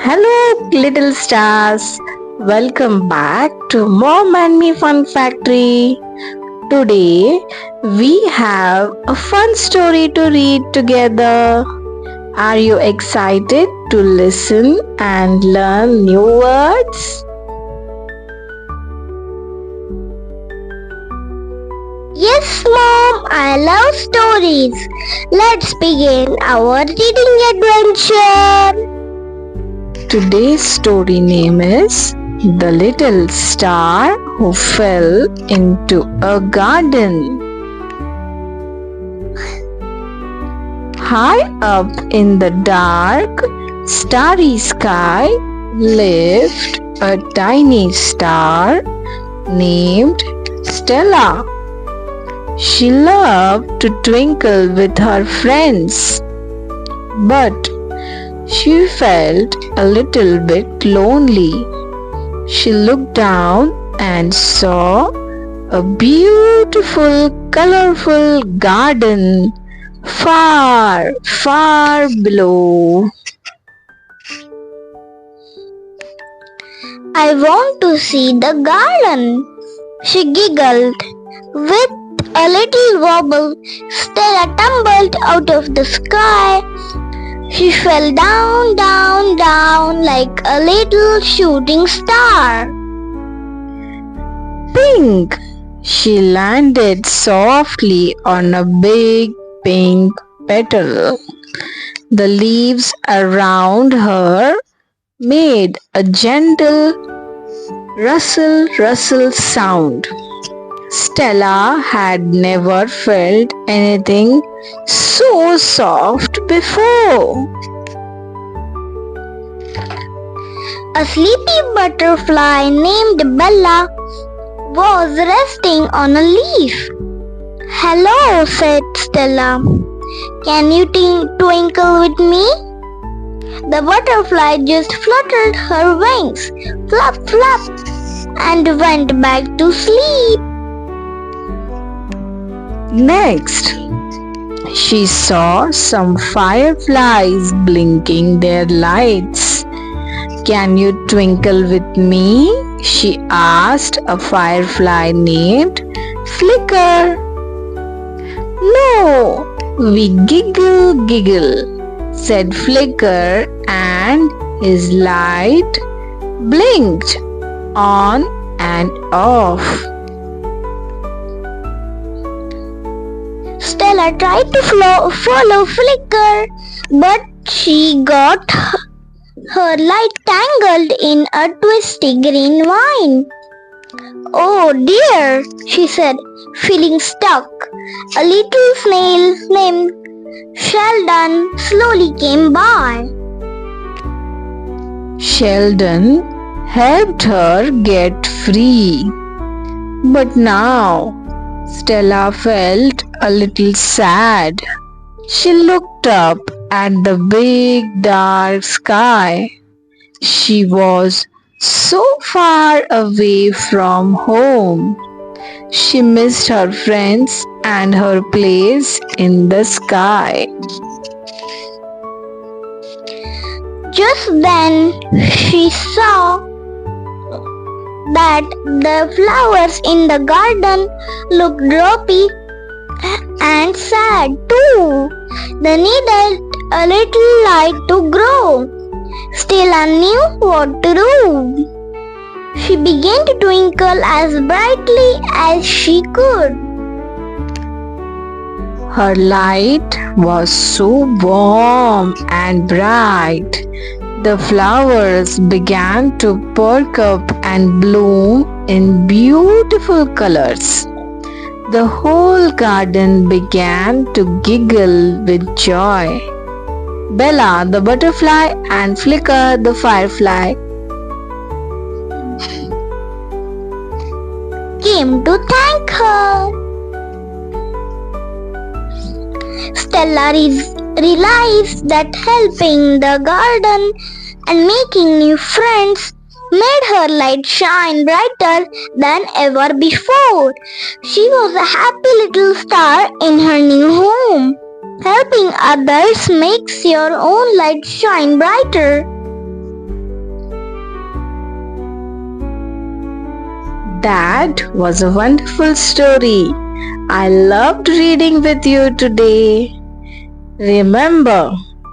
Hello, little stars. Welcome back to Mom and Me Fun Factory. Today, we have a fun story to read together. Are you excited to listen and learn new words? Yes, Mom, I love stories. Let's begin our reading adventure. Today's story name is The Little Star Who Fell into a Garden. High up in the dark, starry sky lived a tiny star named Stella. She loved to twinkle with her friends, but she felt a little bit lonely. She looked down and saw a beautiful, colorful garden far, far below. I want to see the garden, she giggled. With a little wobble, Stella tumbled out of the sky. She fell down, down, down like a little shooting star. Pink! She landed softly on a big pink petal. The leaves around her made a gentle rustle, rustle sound. Stella had never felt anything so soft before. A sleepy butterfly named Bella was resting on a leaf. "Hello," said Stella. "Can you twinkle with me?" The butterfly just fluttered her wings, flap, flap, and went back to sleep. Next, she saw some fireflies blinking their lights. "Can you twinkle with me?" she asked a firefly named Flicker. "No, we giggle," said Flicker, and his light blinked on and off. Stella tried to follow Flicker, but she got her light tangled in a twisty green vine. "Oh dear," she said, feeling stuck. A little snail named Sheldon slowly came by. Sheldon helped her get free. But now Stella felt a little sad. She looked up at the big dark sky. She was so far away from home. She missed her friends and her place in the sky. Just then she saw that the flowers in the garden looked droopy and sad too. They needed a little light to grow. Stella knew what to do. She began to twinkle as brightly as she could. Her light was so warm and bright. The flowers began to perk up and bloom in beautiful colors. The whole garden began to giggle with joy. Bella the butterfly and Flicker the firefly came to thank her. Stella realized that helping the garden and making new friends made her light shine brighter than ever before. She was a happy little star in her new home. Helping others makes your own light shine brighter. That was a wonderful story. I loved reading with you today. Remember,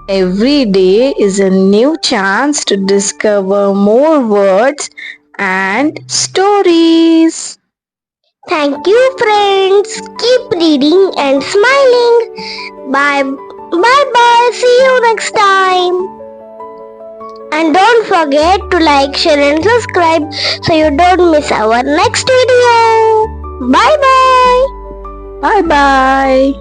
every day is a new chance to discover more words and stories. Thank you, friends. Keep reading and smiling. Bye. Bye bye. See you next time. And don't forget to like, share, and subscribe so you don't miss our next video. Bye bye. Bye bye.